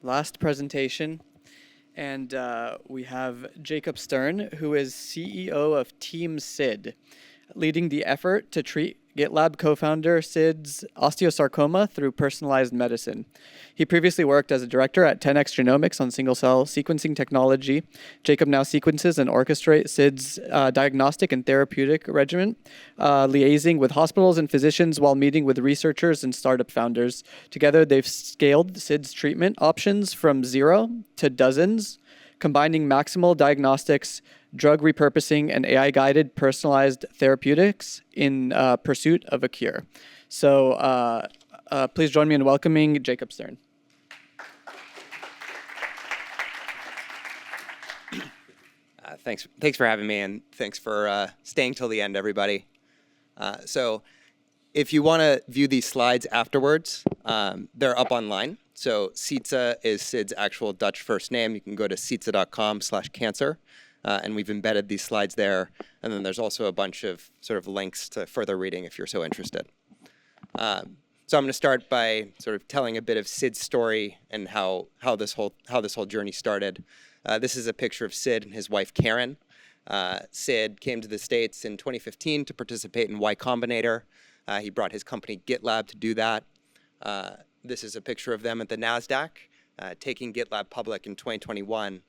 Last presentation, and we have Jacob Stern, who is CEO of Team Sid, leading the effort to treat GitLab co-founder Sid's osteosarcoma through personalized medicine. He previously worked as a director at 10x Genomics on single-cell sequencing technology. Jacob now sequences and orchestrates Sid's diagnostic and therapeutic regimen, liaising with hospitals and physicians while meeting with researchers and startup founders. Together, they've scaled Sid's treatment options from 0 to dozens, combining maximal diagnostics, drug repurposing, and AI-guided personalized therapeutics in pursuit of a cure. So please join me in welcoming Jacob Stern. Thanks for having me, and thanks for staying till the end, everybody. So if you want to view these slides afterwards, they're up online. So Sietse is Sid's actual Dutch first name. You can go to sietse.com/cancer. And we've embedded these slides there. And then there's also a bunch of sort of links to further reading if you're so interested. So I'm going to start by sort of telling a bit of Sid's story and how this whole journey started. This is a picture of Sid and his wife Karen. Sid came to the States in 2015 to participate in Y Combinator. He brought his company GitLab to do that. This is a picture of them at the NASDAQ, taking GitLab public in 2021.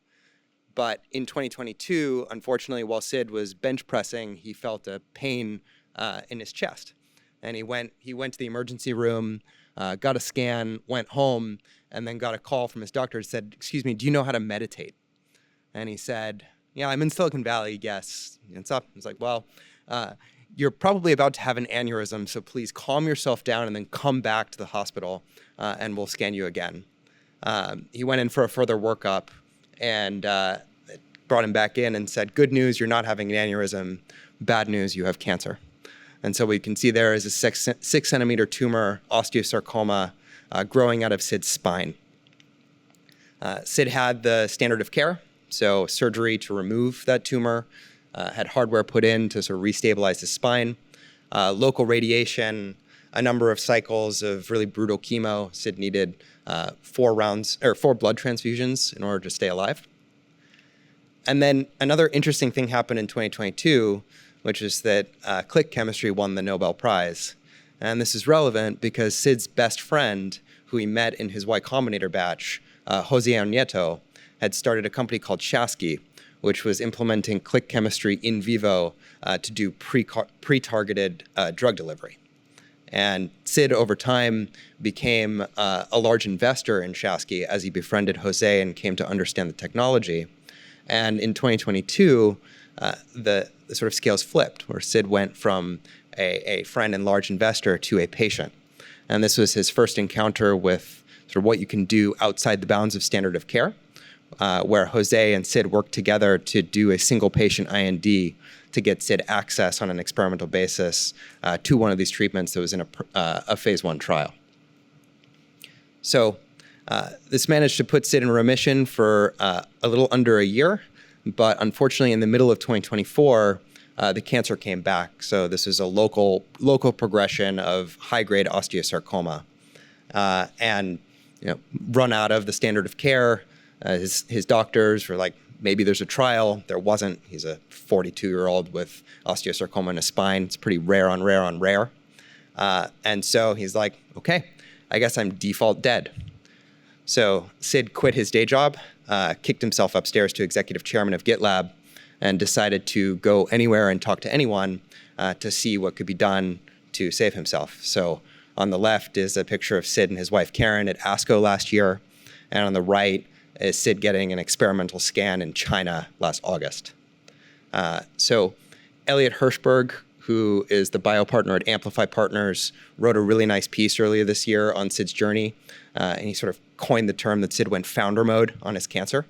But in 2022, unfortunately, while Sid was bench pressing, he felt a pain in his chest. And he went to the emergency room, got a scan, went home, and then got a call from his doctor and said, "Excuse me, do you know how to meditate?" And he said, "Yeah, I'm in Silicon Valley, yes." It's up. He's like, "Well, you're probably about to have an aneurysm, so please calm yourself down and then come back to the hospital and we'll scan you again." He went in for a further workup and brought him back in and said, "Good news, you're not having an aneurysm. Bad news, you have cancer." And so we can see there is a 6 centimeter tumor, osteosarcoma, growing out of Sid's spine. Sid had the standard of care, so surgery to remove that tumor, had hardware put in to sort of restabilize his spine, local radiation, a number of cycles of really brutal chemo. Sid needed 4 blood transfusions in order to stay alive. And then another interesting thing happened in 2022, which is that click chemistry won the Nobel Prize. And this is relevant because Sid's best friend, who he met in his Y Combinator batch, Jose Nieto, had started a company called Chasqui, which was implementing click chemistry in vivo to do pre-targeted drug delivery. And Sid, over time, became a large investor in Chasqui as he befriended Jose and came to understand the technology. And in 2022, the sort of scales flipped, where Sid went from a friend and large investor to a patient. And this was his first encounter with sort of what you can do outside the bounds of standard of care, where Jose and Sid worked together to do a single patient IND to get Sid access on an experimental basis to one of these treatments that was in a phase 1 trial. So this managed to put Sid in remission for a little under a year, but unfortunately in the middle of 2024, the cancer came back. So this is a local progression of high-grade osteosarcoma. And run out of the standard of care. His doctors were like, maybe there's a trial. There wasn't. He's a 42-year-old with osteosarcoma in his spine. It's pretty rare on rare on rare. And so he's like, okay, I guess I'm default dead. So Sid quit his day job, kicked himself upstairs to executive chairman of GitLab, and decided to go anywhere and talk to anyone to see what could be done to save himself. So on the left is a picture of Sid and his wife Karen at ASCO last year, and on the right is Sid getting an experimental scan in China last August. So Elliot Hirschberg, who is the bio partner at Amplify Partners, wrote a really nice piece earlier this year on Sid's journey, and he sort of coined the term that Sid went founder mode on his cancer.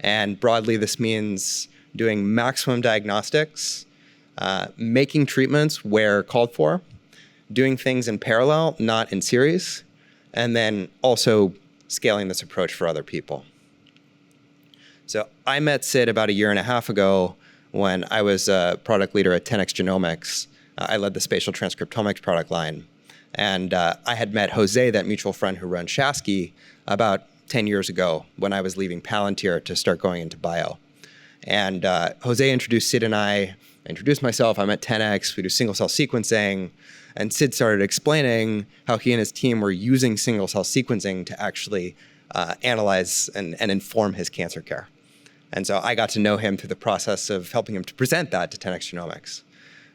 And broadly, this means doing maximum diagnostics, making treatments where called for, doing things in parallel, not in series, and then also scaling this approach for other people. So I met Sid about 1.5 years ago when I was a product leader at 10x Genomics. I led the spatial transcriptomics product line. And I had met Jose, that mutual friend who runs Shasky, about 10 years ago when I was leaving Palantir to start going into bio. And Jose introduced Sid and I introduced myself. I'm at 10x. We do single-cell sequencing. And Sid started explaining how he and his team were using single-cell sequencing to actually analyze and inform his cancer care. And so I got to know him through the process of helping him to present that to 10x Genomics.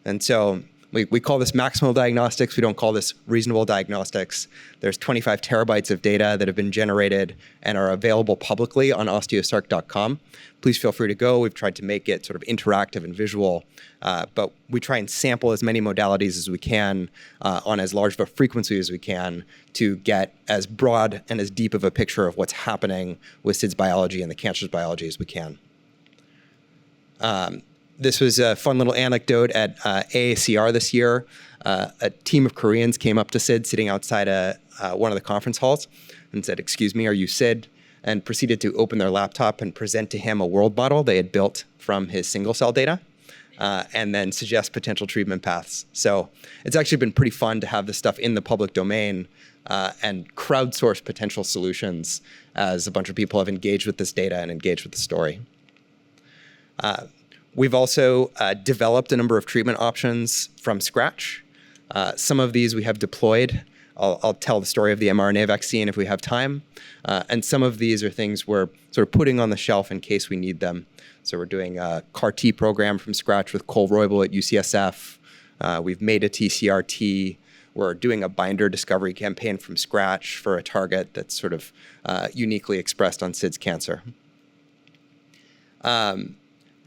And so we call this maximal diagnostics. We don't call this reasonable diagnostics. There's 25 terabytes of data that have been generated and are available publicly on osteosarc.com. Please feel free to go. We've tried to make it sort of interactive and visual, but we try and sample as many modalities as we can on as large of a frequency as we can to get as broad and as deep of a picture of what's happening with Sid's biology and the cancer's biology as we can. This was a fun little anecdote at AACR this year. A team of Koreans came up to Sid sitting outside one of the conference halls and said, "Excuse me, are you Sid?" and proceeded to open their laptop and present to him a world model they had built from his single-cell data, and then suggest potential treatment paths. So it's actually been pretty fun to have this stuff in the public domain and crowdsource potential solutions as a bunch of people have engaged with this data and engaged with the story. We've also developed a number of treatment options from scratch. Some of these we have deployed. I'll tell the story of the mRNA vaccine if we have time. And some of these are things we're sort of putting on the shelf in case we need them. So we're doing a CAR-T program from scratch with Cole Roybal at UCSF. We've made a TCR-T. We're doing a binder discovery campaign from scratch for a target that's sort of uniquely expressed on Sid's cancer.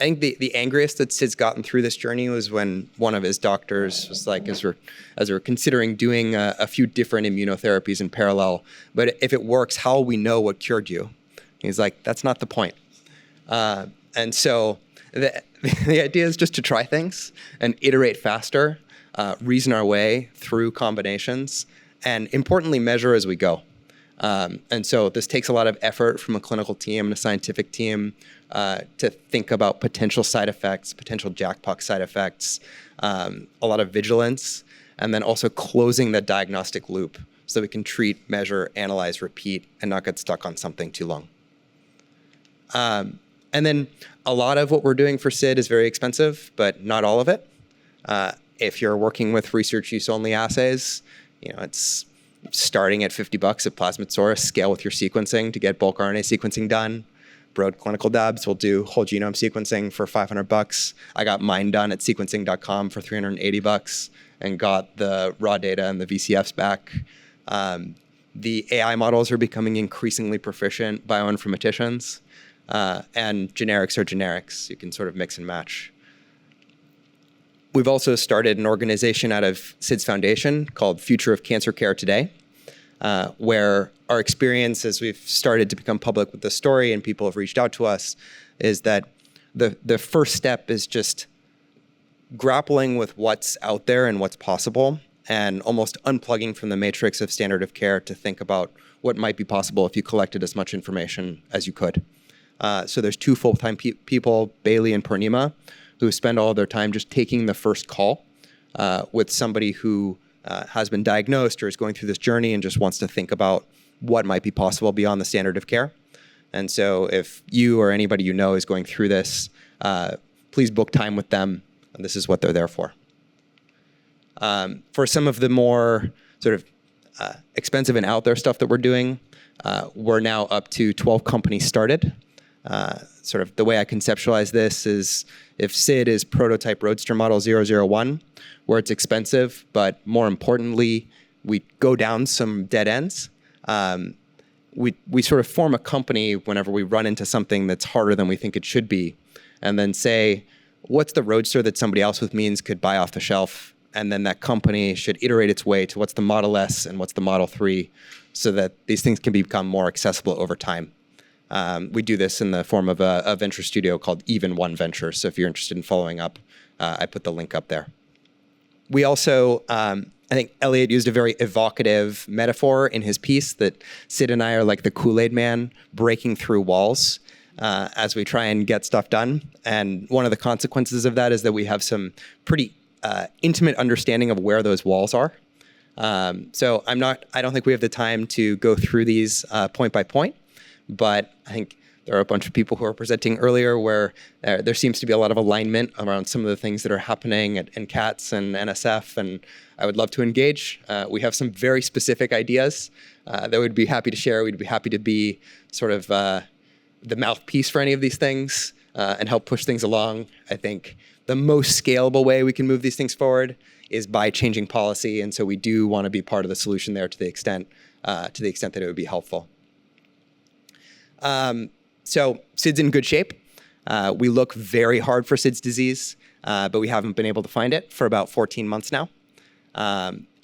I think the angriest that Sid's gotten through this journey was when one of his doctors was like, as we're considering doing a few different immunotherapies in parallel, but if it works, how will we know what cured you? He's like, that's not the point. And so the idea is just to try things and iterate faster, reason our way through combinations, and importantly, measure as we go. And so this takes a lot of effort from a clinical team and a scientific team to think about potential side effects, potential jackpot side effects, a lot of vigilance, and then also closing the diagnostic loop so that we can treat, measure, analyze, repeat, and not get stuck on something too long. And then a lot of what we're doing for Sid is very expensive, but not all of it. If you're working with research use only assays, it's starting at $50 at Plasmidsaurus, scale with your sequencing to get bulk RNA sequencing done. Broad Clinical Labs will do whole genome sequencing for $500. I got mine done at sequencing.com for $380 and got the raw data and the VCFs back. The AI models are becoming increasingly proficient bioinformaticians, and generics are generics. You can sort of mix and match. We've also started an organization out of Sid's foundation called Future of Cancer Care Today, where our experience as we've started to become public with the story and people have reached out to us is that the first step is just grappling with what's out there and what's possible and almost unplugging from the matrix of standard of care to think about what might be possible if you collected as much information as you could. So there's two full-time people, Bailey and Purnima, who spend all of their time just taking the first call with somebody who has been diagnosed or is going through this journey and just wants to think about what might be possible beyond the standard of care. And so if you or anybody you know is going through this, please book time with them. And this is what they're there for. For some of the more sort of expensive and out there stuff that we're doing, we're now up to 12 companies started. Sort of the way I conceptualize this is if Sid is prototype roadster model 001, where it's expensive, but more importantly, we go down some dead ends. We sort of form a company whenever we run into something that's harder than we think it should be, and then say, what's the roadster that somebody else with means could buy off the shelf? And then that company should iterate its way to what's the Model S and what's the Model 3 so that these things can become more accessible over time. We do this in the form of a venture studio called Even One Ventures. So if you're interested in following up, I put the link up there. We also, I think Elliot used a very evocative metaphor in his piece that Sid and I are like the Kool-Aid man breaking through walls as we try and get stuff done. And one of the consequences of that is that we have some pretty intimate understanding of where those walls are. So I don't think we have the time to go through these point by point, but I think there are a bunch of people who are presenting earlier where there seems to be a lot of alignment around some of the things that are happening in CATS and NSF, and I would love to engage. We have some very specific ideas that we'd be happy to share. We'd be happy to be sort of the mouthpiece for any of these things and help push things along. I think the most scalable way we can move these things forward is by changing policy, and so we do want to be part of the solution there to the extent that it would be helpful. So SID's in good shape. We look very hard for SID's disease, but we haven't been able to find it for about 14 months now.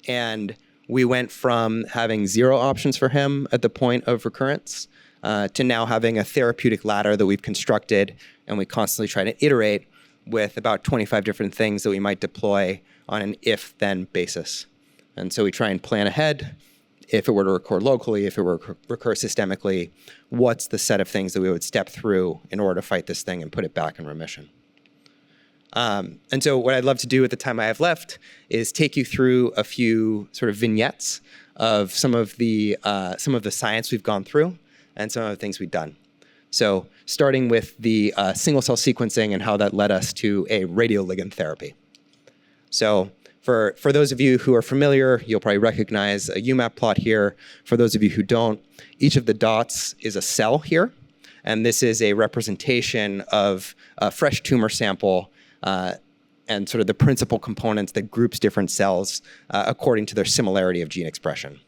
And we went from having 0 options for him at the point of recurrence to now having a therapeutic ladder that we've constructed, and we constantly try to iterate with about 25 different things that we might deploy on an if-then basis. And so we try and plan ahead. If it were to recur locally, if it were to recur systemically, what's the set of things that we would step through in order to fight this thing and put it back in remission? And so what I'd love to do at the time I have left is take you through a few sort of vignettes of some of the science we've gone through and some of the things we've done. So starting with the single-cell sequencing and how that led us to a radioligand therapy. So for those of you who are familiar, you'll probably recognize a UMAP plot here. For those of you who don't, each of the dots is a cell here, and this is a representation of a fresh tumor sample and sort of the principal components that groups different cells according to their similarity of gene expression.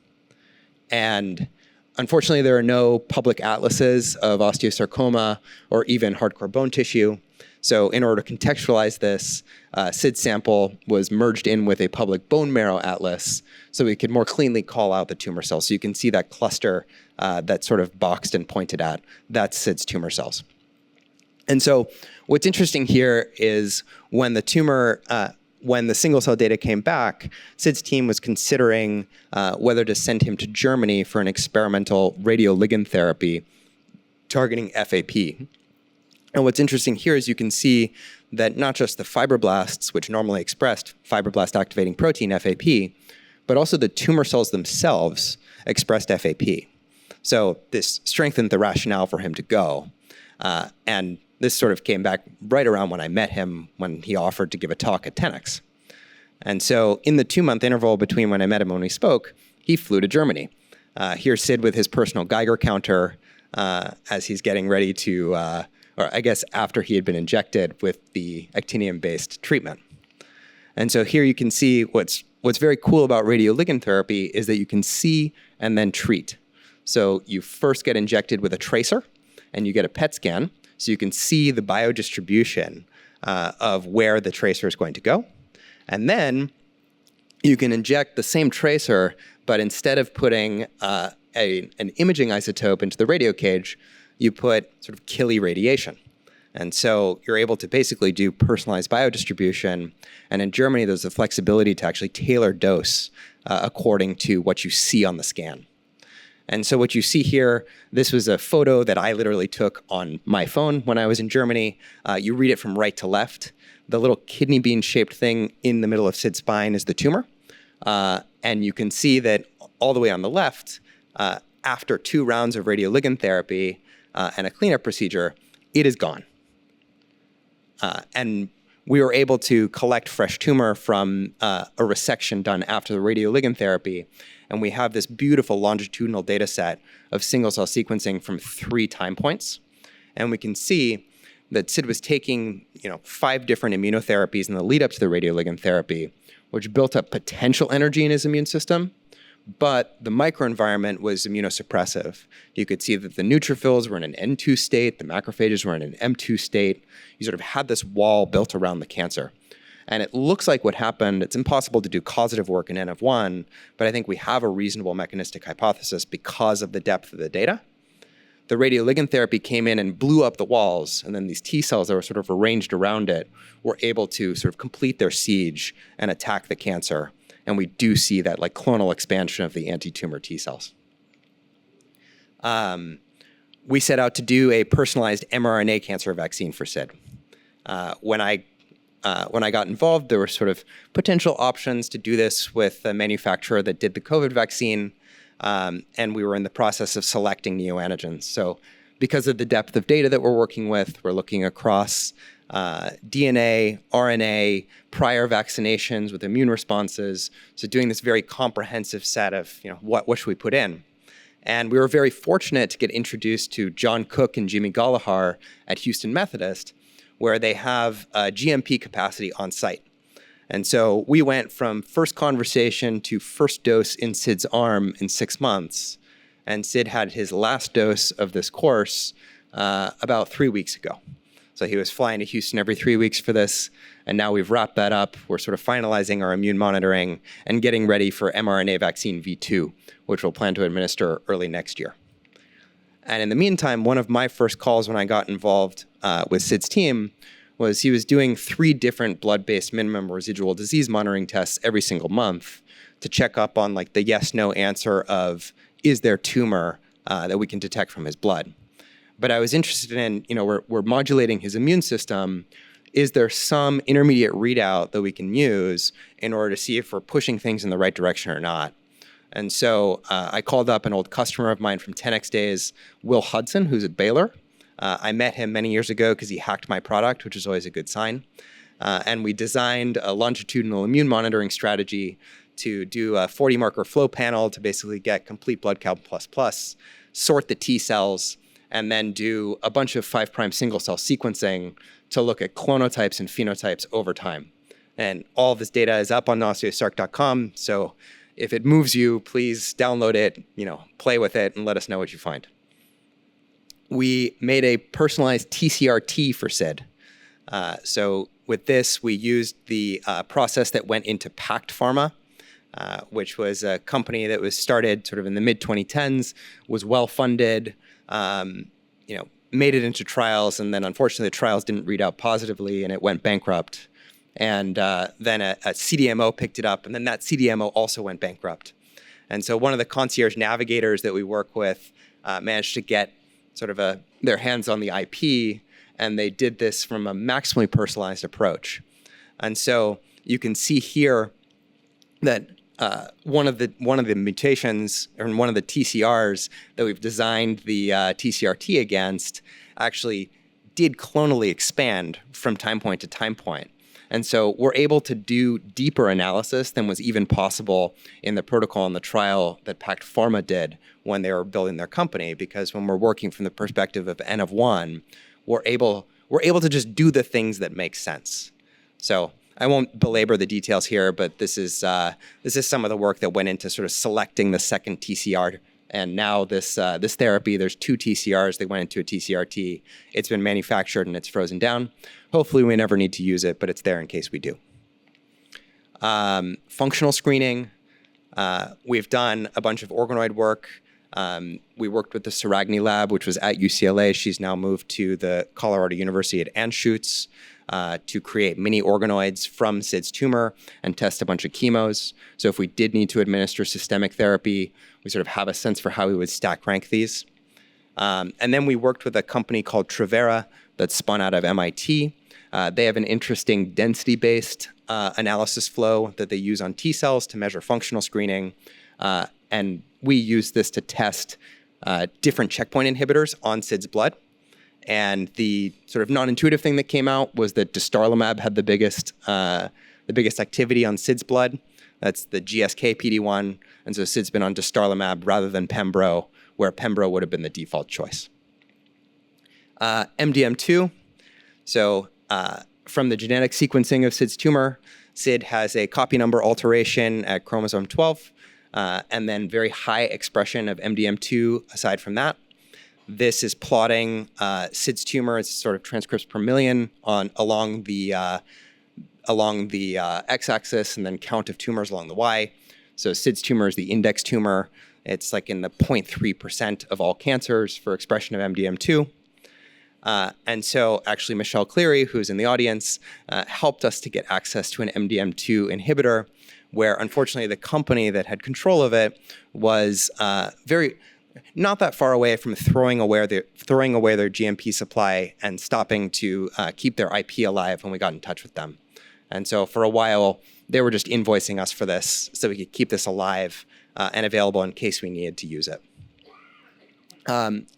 And unfortunately, there are no public atlases of osteosarcoma or even hardcore bone tissue. So in order to contextualize this, Sid's sample was merged in with a public bone marrow atlas so we could more cleanly call out the tumor cells. So you can see that cluster that's sort of boxed and pointed at. That's Sid's tumor cells. And so what's interesting here is when the single cell data came back, Sid's team was considering whether to send him to Germany for an experimental radioligand therapy targeting FAP. And what's interesting here is you can see that not just the fibroblasts, which normally expressed fibroblast activating protein, FAP, but also the tumor cells themselves expressed FAP. So this strengthened the rationale for him to go. And this sort of came back right around when I met him when he offered to give a talk at 10X. And so in the 2-month interval between when I met him and when we spoke, he flew to Germany. Here's Sid with his personal Geiger counter as he's getting ready to, or I guess after he had been injected with the actinium-based treatment. And so here you can see what's very cool about radioligand therapy is that you can see and then treat. So you first get injected with a tracer, and you get a PET scan, so you can see the biodistribution of where the tracer is going to go. And then you can inject the same tracer, but instead of putting an imaging isotope into the radio cage, you put sort of killy radiation. And so you're able to basically do personalized biodistribution. And in Germany, there's the flexibility to actually tailor dose according to what you see on the scan. And so what you see here, this was a photo that I literally took on my phone when I was in Germany. You read it from right to left. The little kidney bean-shaped thing in the middle of Sid's spine is the tumor. And you can see that all the way on the left, after 2 rounds of radioligand therapy and a cleanup procedure, it is gone. And we were able to collect fresh tumor from a resection done after the radioligand therapy. And we have this beautiful longitudinal data set of single-cell sequencing from 3 time points. And we can see that Sid was taking 5 different immunotherapies in the lead up to the radioligand therapy, which built up potential energy in his immune system. But the microenvironment was immunosuppressive. You could see that the neutrophils were in an N2 state, the macrophages were in an M2 state. You sort of had this wall built around the cancer. And it looks like what happened, it's impossible to do causative work in N of 1, but I think we have a reasonable mechanistic hypothesis because of the depth of the data. The radioligand therapy came in and blew up the walls, and then these T cells that were sort of arranged around it were able to sort of complete their siege and attack the cancer. And we do see that like clonal expansion of the anti-tumor T cells. We set out to do a personalized mRNA cancer vaccine for Sid. When I when I got involved, there were sort of potential options to do this with a manufacturer that did the COVID vaccine, and we were in the process of selecting neoantigens. So because of the depth of data that we're working with, we're looking across DNA, RNA, prior vaccinations with immune responses. So doing this very comprehensive set of, what should we put in? And we were very fortunate to get introduced to John Cook and Jimmy Gallagher at Houston Methodist, where they have GMP capacity on site. And so we went from first conversation to first dose in Sid's arm in 6 months. And Sid had his last dose of this course about 3 weeks ago. So he was flying to Houston every 3 weeks for this, and now we've wrapped that up. We're sort of finalizing our immune monitoring and getting ready for mRNA vaccine V2, which we'll plan to administer early next year. And in the meantime, one of my first calls when I got involved with Sid's team was he was doing 3 different blood-based minimum residual disease monitoring tests every single month to check up on like the yes/no answer of, is there tumor that we can detect from his blood? But I was interested in, we're modulating his immune system. Is there some intermediate readout that we can use in order to see if we're pushing things in the right direction or not? And so I called up an old customer of mine from 10X Days, Will Hudson, who's at Baylor. I met him many years ago because he hacked my product, which is always a good sign. And we designed a longitudinal immune monitoring strategy to do a 40 marker flow panel to basically get complete blood count plus, sort the T cells, and then do a bunch of 5' single cell sequencing to look at clonotypes and phenotypes over time. And all of this data is up on osteosarc.com. So if it moves you, please download it, play with it, and let us know what you find. We made a personalized TCR-T for Sid. So with this, we used the process that went into Pact Pharma, which was a company that was started sort of in the mid-2010s, was well-funded, made it into trials, and then unfortunately the trials didn't read out positively and it went bankrupt. And then a CDMO picked it up, and then that CDMO also went bankrupt. And so one of the concierge navigators that we work with managed to get sort of their hands on the IP, and they did this from a maximally personalized approach. And so you can see here that one of the mutations, or one of the TCRs that we've designed the TCR-T against, actually did clonally expand from time point to time point. And so we're able to do deeper analysis than was even possible in the protocol and the trial that Pact Pharma did when they were building their company, because when we're working from the perspective of N of 1, we're able to just do the things that make sense. So I won't belabor the details here, but this is some of the work that went into sort of selecting the second TCR. And now this therapy, there's 2 TCRs that went into a TCR-T. It's been manufactured and it's frozen down. Hopefully we never need to use it, but it's there in case we do. Functional screening. We've done a bunch of organoid work. We worked with the Saragni lab, which was at UCLA. She's now moved to the Colorado University at Anschutz to create mini organoids from Sid's tumor and test a bunch of chemos. So if we did need to administer systemic therapy, we sort of have a sense for how we would stack rank these. And then we worked with a company called Trevera that's spun out of MIT. They have an interesting density-based analysis flow that they use on T cells to measure functional screening. And we use this to test different checkpoint inhibitors on Sid's blood. And the sort of non-intuitive thing that came out was that dostarlimab had the biggest activity on Sid's blood. That's the GSK PD-1. And so Sid's been on dostarlimab rather than Pembro, where Pembro would have been the default choice. MDM2. So from the genetic sequencing of Sid's tumor, Sid has a copy number alteration at chromosome 12, and then very high expression of MDM2 aside from that. This is plotting Sid's tumor. It's sort of transcripts per million along the x-axis, and then count of tumors along the y. So Sid's tumor is the index tumor. It's like in the 0.3% of all cancers for expression of MDM2. And so actually Michelle Cleary, who's in the audience, helped us to get access to an MDM2 inhibitor, where unfortunately the company that had control of it was not that far away from throwing away their GMP supply and stopping to keep their IP alive when we got in touch with them. And so for a while, they were just invoicing us for this so we could keep this alive and available in case we needed to use it.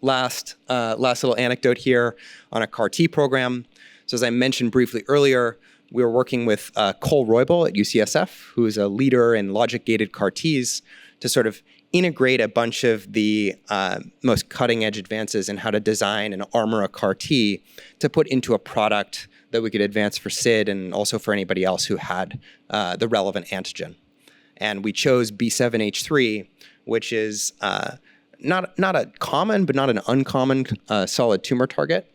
Last little anecdote here on a CAR-T program. So as I mentioned briefly earlier, we were working with Cole Roybal at UCSF, who is a leader in logic-gated CAR-Ts, to sort of integrate a bunch of the most cutting-edge advances in how to design and armor a CAR-T to put into a product that we could advance for Sid and also for anybody else who had the relevant antigen. And we chose B7H3, which is not a common, but not an uncommon solid tumor target,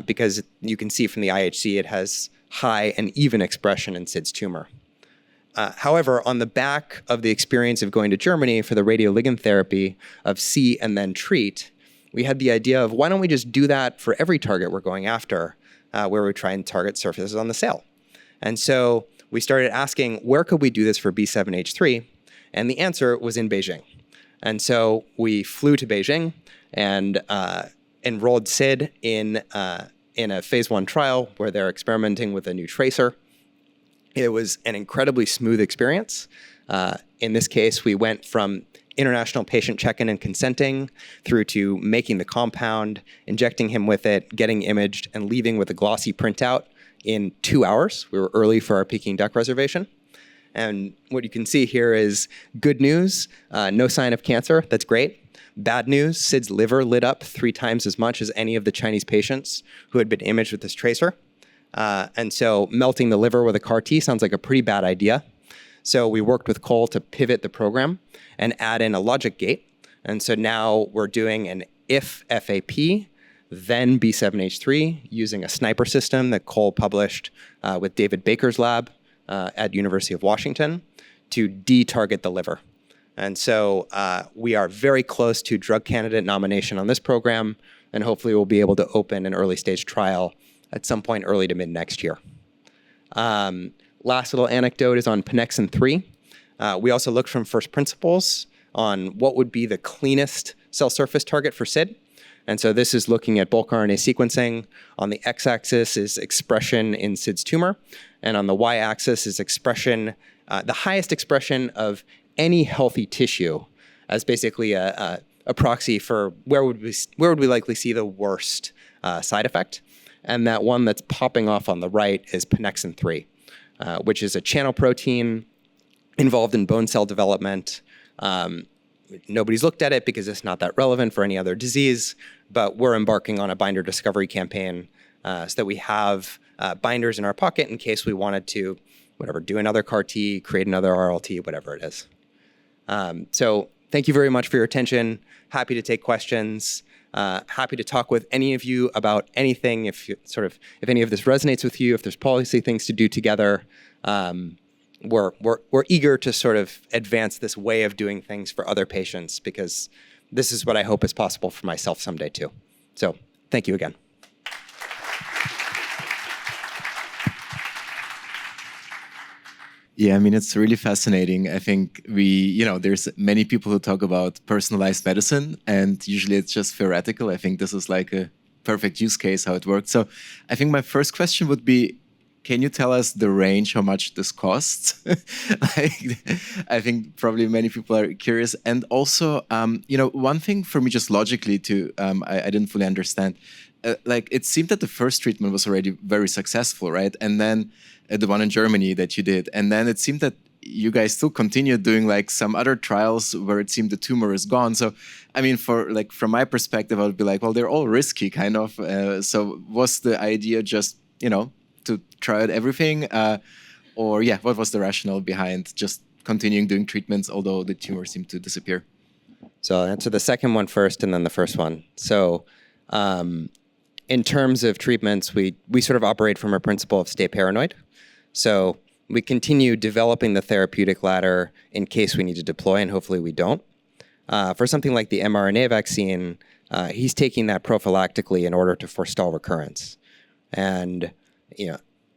because you can see from the IHC it has high and even expression in Sid's tumor. However, on the back of the experience of going to Germany for the radioligand therapy of see and then treat, we had the idea of why don't we just do that for every target we're going after, where we try and target surfaces on the cell. And so we started asking, where could we do this for B7H3? And the answer was in Beijing. And so we flew to Beijing and enrolled Sid in a phase 1 trial where they're experimenting with a new tracer. It was an incredibly smooth experience. In this case, we went from international patient check-in and consenting through to making the compound, injecting him with it, getting imaged, and leaving with a glossy printout in 2 hours. We were early for our Peking duck reservation. And what you can see here is good news, no sign of cancer. That's great. Bad news, Sid's liver lit up 3 times as much as any of the Chinese patients who had been imaged with this tracer. And so melting the liver with a CAR-T sounds like a pretty bad idea. So we worked with Cole to pivot the program and add in a logic gate. And so now we're doing an if FAP, then B7H3 using a sniper system that Cole published with David Baker's lab at University of Washington to de-target the liver. And so we are very close to drug candidate nomination on this program, and hopefully we'll be able to open an early stage trial at some point early to mid next year. Last little anecdote is on Pennexin 3. We also looked from first principles on what would be the cleanest cell surface target for SID. And so this is looking at bulk RNA sequencing. On the x-axis is expression in SID's tumor, and on the y-axis is expression, the highest expression of any healthy tissue, as basically a proxy for where would we likely see the worst side effect. And that one that's popping off on the right is Pennexin 3, which is a channel protein involved in bone cell development. Nobody's looked at it because it's not that relevant for any other disease, but we're embarking on a binder discovery campaign so that we have binders in our pocket in case we wanted to, do another CAR-T, create another RLT, whatever it is. So thank you very much for your attention. Happy to take questions. Happy to talk with any of you about anything. If any of this resonates with you, if there's policy things to do together, we're eager to sort of advance this way of doing things for other patients, because this is what I hope is possible for myself someday too. So thank you again. Yeah, I mean, it's really fascinating. I think there's many people who talk about personalized medicine, and usually it's just theoretical. I think this is like a perfect use case, how it works. So I think my first question would be, can you tell us the range, how much this costs? I think probably many people are curious. And also, one thing for me just logically I didn't fully understand, it seemed that the first treatment was already very successful, right? And then the one in Germany that you did. And then it seemed that you guys still continued doing like some other trials where it seemed the tumor is gone. So, I mean, from my perspective, I would be like, well, they're all risky kind of. So was the idea just, to try out everything? What was the rationale behind just continuing doing treatments, although the tumor seemed to disappear? So I'll answer the second one first and then the first one. So in terms of treatments, we sort of operate from a principle of stay paranoid. So we continue developing the therapeutic ladder in case we need to deploy, and hopefully we don't. For something like the mRNA vaccine, he's taking that prophylactically in order to forestall recurrence. And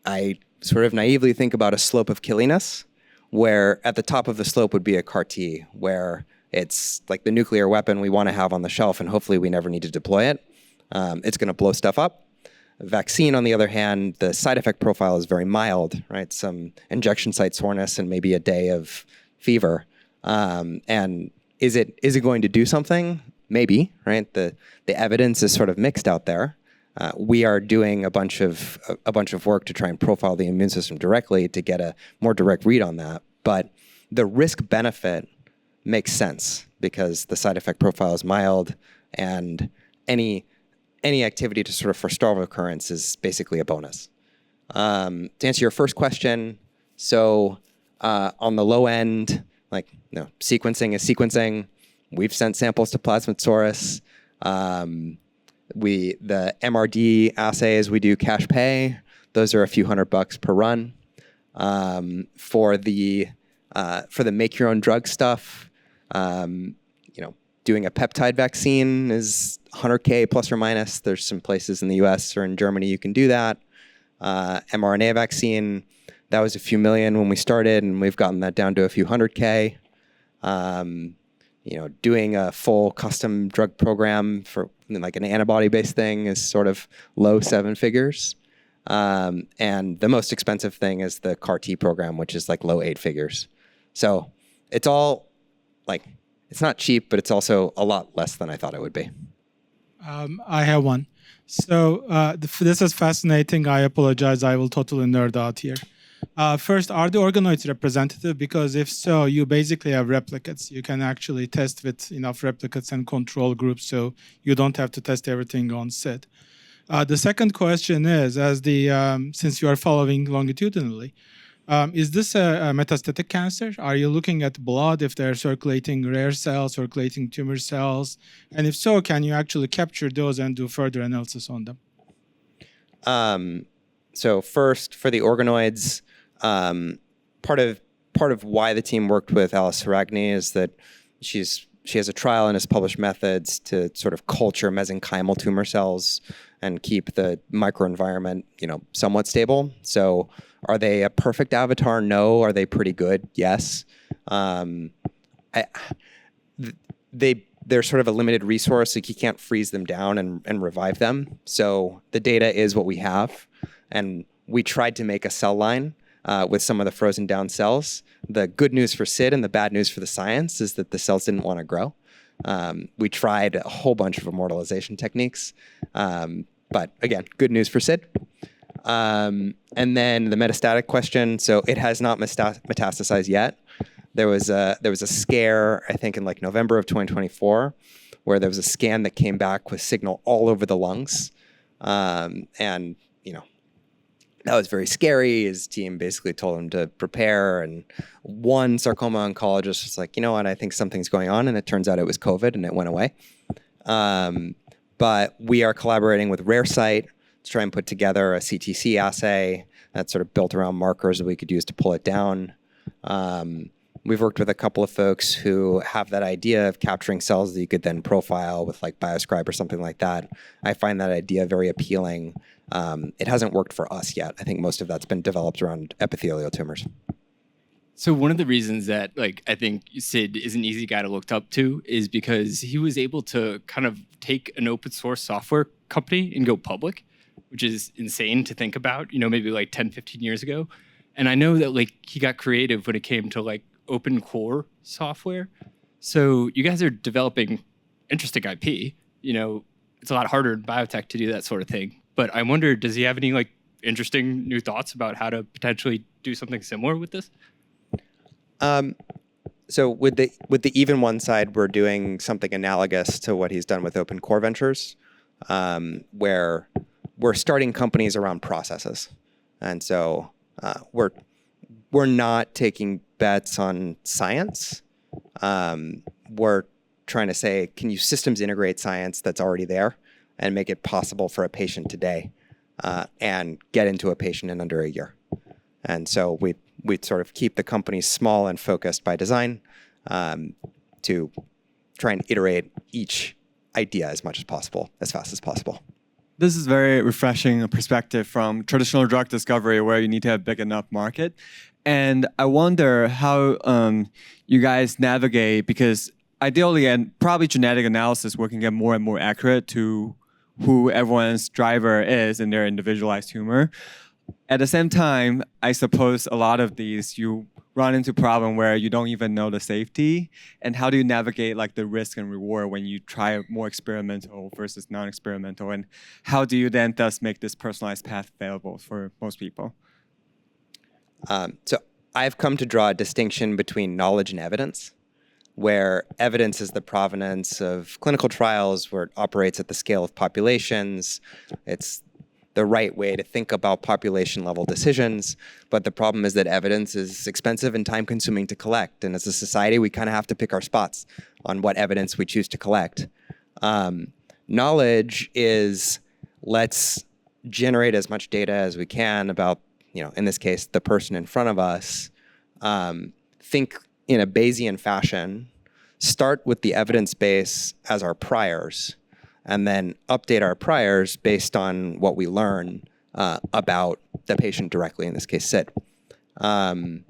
I sort of naively think about a slope of killiness, where at the top of the slope would be a CAR-T, where it's like the nuclear weapon we want to have on the shelf, and hopefully we never need to deploy it. It's going to blow stuff up. Vaccine, on the other hand, the side effect profile is very mild, right? Some injection site soreness and maybe a day of fever. And is it going to do something? Maybe, right? The evidence is sort of mixed out there. We are doing a bunch of work to try and profile the immune system directly to get a more direct read on that. But the risk benefit makes sense because the side effect profile is mild, and any activity to sort of forestall recurrence is basically a bonus. To answer your first question, so on the low end, sequencing is sequencing. We've sent samples to Plasmidsaurus. The MRD assays, we do cash pay. Those are a few $100 per run. For the make your own drug stuff, doing a peptide vaccine is $100K plus or minus. There's some places in the US or in Germany you can do that. mRNA vaccine, that was a few million when we started, and we've gotten that down to a few $100K. Doing a full custom drug program for like an antibody-based thing is sort of low seven figures. And the most expensive thing is the CAR-T program, which is like low eight figures. So it's all it's not cheap, but it's also a lot less than I thought it would be. I have one. So this is fascinating. I apologize. I will totally nerd out here. First, are the organoids representative? Because if so, you basically have replicates. You can actually test with enough replicates and control groups, so you don't have to test everything on SID. The second question is, since you are following longitudinally, is this a metastatic cancer? Are you looking at blood if they're circulating rare cells, circulating tumor cells? And if so, can you actually capture those and do further analysis on them? So first, for the organoids, part of why the team worked with Alice Saragni is that she has a trial and has published methods to sort of culture mesenchymal tumor cells and keep the microenvironment, somewhat stable. So are they a perfect avatar? No. Are they pretty good? Yes. They're sort of a limited resource. Like you can't freeze them down and revive them. So the data is what we have. And we tried to make a cell line with some of the frozen down cells. The good news for Sid and the bad news for the science is that the cells didn't want to grow. We tried a whole bunch of immortalization techniques. But again, good news for Sid. And then the metastatic question. So it has not metastasized yet. There was a scare, I think, in like November of 2024, where there was a scan that came back with signal all over the lungs. And that was very scary. His team basically told him to prepare. And one sarcoma oncologist was like, you know what, I think something's going on. And it turns out it was COVID and it went away. But we are collaborating with RareSite to try and put together a CTC assay that's sort of built around markers that we could use to pull it down. We've worked with a couple of folks who have that idea of capturing cells that you could then profile with like BioScribe or something like that. I find that idea very appealing. It hasn't worked for us yet. I think most of that's been developed around epithelial tumors. So one of the reasons that I think Sid is an easy guy to look up to is because he was able to kind of take an open source software company and go public, which is insane to think about, maybe like 10, 15 years ago. And I know that he got creative when it came to open core software. So you guys are developing interesting IP. It's a lot harder in biotech to do that sort of thing. But I wonder, does he have any interesting new thoughts about how to potentially do something similar with this? So with the even one side, we're doing something analogous to what he's done with Open Core Ventures, where we're starting companies around processes. And so we're not taking bets on science. We're trying to say, can you systems integrate science that's already there and make it possible for a patient today and get into a patient in under a year? And so we'd sort of keep the company small and focused by design to try and iterate each idea as much as possible, as fast as possible. This is very refreshing perspective from traditional drug discovery where you need to have a big enough market. And I wonder how you guys navigate, because ideally and probably genetic analysis we can get more and more accurate to who everyone's driver is in their individualized tumor. At the same time, I suppose a lot of these you run into problem where you don't even know the safety, and how do you navigate like the risk and reward when you try more experimental versus non-experimental, and how do you then thus make this personalized path available for most people? So I've come to draw a distinction between knowledge and evidence, where evidence is the provenance of clinical trials, where it operates at the scale of populations. It's the right way to think about population-level decisions, but the problem is that evidence is expensive and time-consuming to collect, and as a society, we kind of have to pick our spots on what evidence we choose to collect. Knowledge is, let's generate as much data as we can about, in this case, the person in front of us, think in a Bayesian fashion, start with the evidence base as our priors, and then update our priors based on what we learn about the patient directly, in this case, Sid. And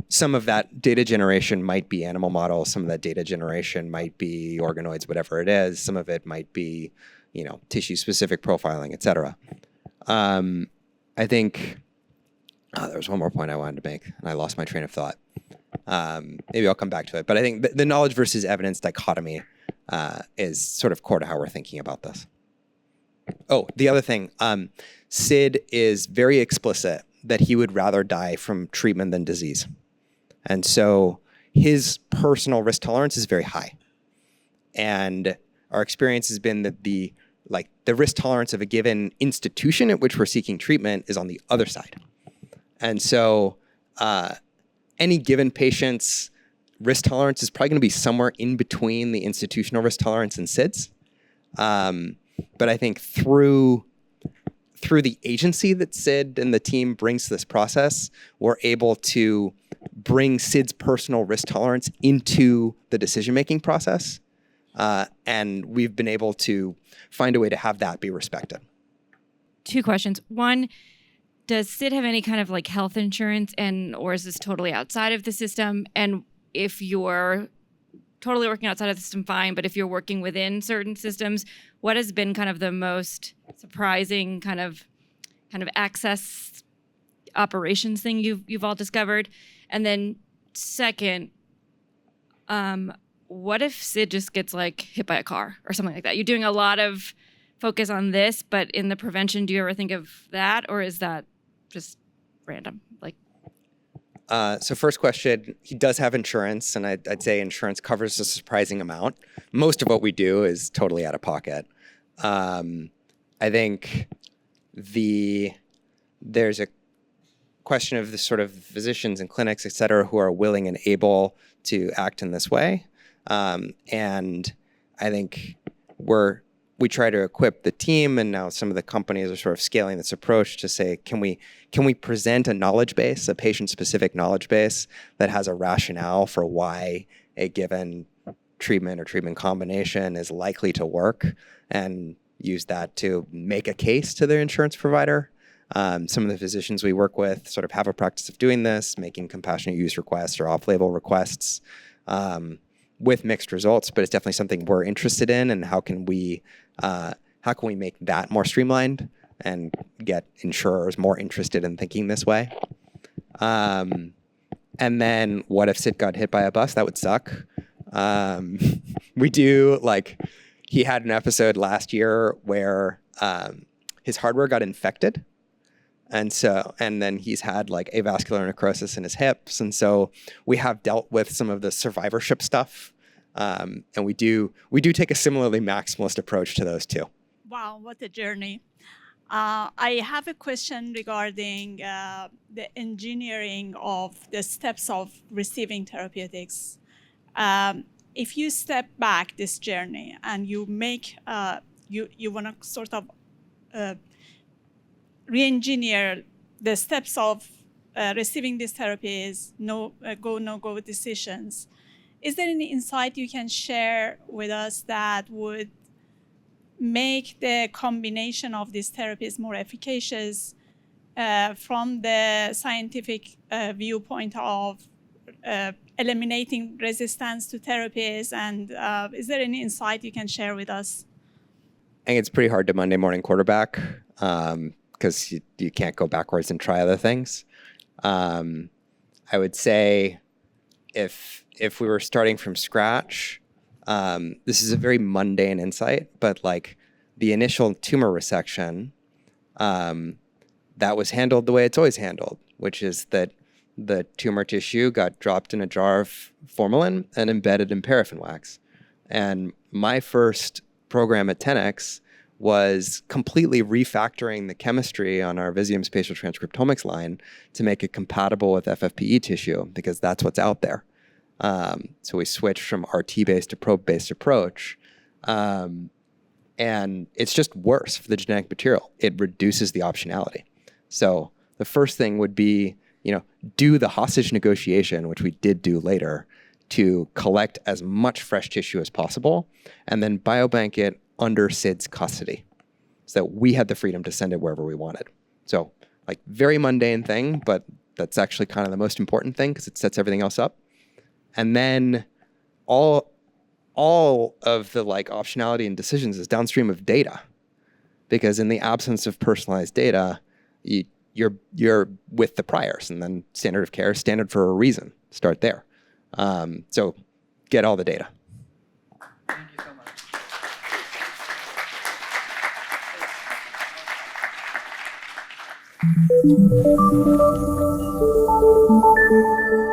some of that data generation might be animal models, some of that data generation might be organoids, whatever it is. Some of it might be, tissue-specific profiling, et cetera. I think there was one more point I wanted to make, and I lost my train of thought. Maybe I'll come back to it. But I think the knowledge versus evidence dichotomy is sort of core to how we're thinking about this. Oh, the other thing, Sid is very explicit that he would rather die from treatment than disease. And so his personal risk tolerance is very high. And our experience has been that the risk tolerance of a given institution at which we're seeking treatment is on the other side. And so any given patient's risk tolerance is probably going to be somewhere in between the institutional risk tolerance and SIDS. But I think through the agency that Sid and the team brings to this process, we're able to bring Sid's personal risk tolerance into the decision-making process. And we've been able to find a way to have that be respected. 2 questions. One, does Sid have any kind of health insurance, or is this totally outside of the system? And if you're totally working outside of the system, fine. But if you're working within certain systems, what has been kind of the most surprising kind of access operations thing you've all discovered? And then second, what if Sid just gets hit by a car or something like that? You're doing a lot of focus on this, but in the prevention, do you ever think of that, or is that just random? So first question, he does have insurance, and I'd say insurance covers a surprising amount. Most of what we do is totally out of pocket. I think there's a question of the sort of physicians and clinics, et cetera, who are willing and able to act in this way. And I think we try to equip the team, and now some of the companies are sort of scaling this approach to say, can we present a knowledge base, a patient-specific knowledge base that has a rationale for why a given treatment or treatment combination is likely to work, and use that to make a case to their insurance provider. Some of the physicians we work with sort of have a practice of doing this, making compassionate use requests or off-label requests. With mixed results, but it's definitely something we're interested in, and how can we make that more streamlined and get insurers more interested in thinking this way? And then what if Sid got hit by a bus? That would suck. We do, he had an episode last year where his hardware got infected. And then he's had avascular necrosis in his hips. And so we have dealt with some of the survivorship stuff. And we do take a similarly maximalist approach to those too. Wow, what a journey. I have a question regarding the engineering of the steps of receiving therapeutics. If you step back this journey and you make, you want to sort of re-engineer the steps of receiving these therapies, go, no-go decisions. Is there any insight you can share with us that would make the combination of these therapies more efficacious from the scientific viewpoint of eliminating resistance to therapies? And is there any insight you can share with us? think it's pretty hard to Monday morning quarterback because you can't go backwards and try other things. I would say if we were starting from scratch, this is a very mundane insight, but like the initial tumor resection, that was handled the way it's always handled, which is that the tumor tissue got dropped in a jar of formalin and embedded in paraffin wax. And my first program at 10x was completely refactoring the chemistry on our Visium spatial transcriptomics line to make it compatible with FFPE tissue, because that's what's out there. So we switched from RT-based to probe-based approach. And it's just worse for the genetic material. It reduces the optionality. So the first thing would be, do the hostage negotiation, which we did do later, to collect as much fresh tissue as possible, and then biobank it under Sid's custody so that we had the freedom to send it wherever we wanted. So like very mundane thing, but that's actually kind of the most important thing because it sets everything else up. And then all of the like optionality and decisions is downstream of data, because in the absence of personalized data, you're with the priors, and then standard of care is standard for a reason. Start there. So get all the data. Thank you so much.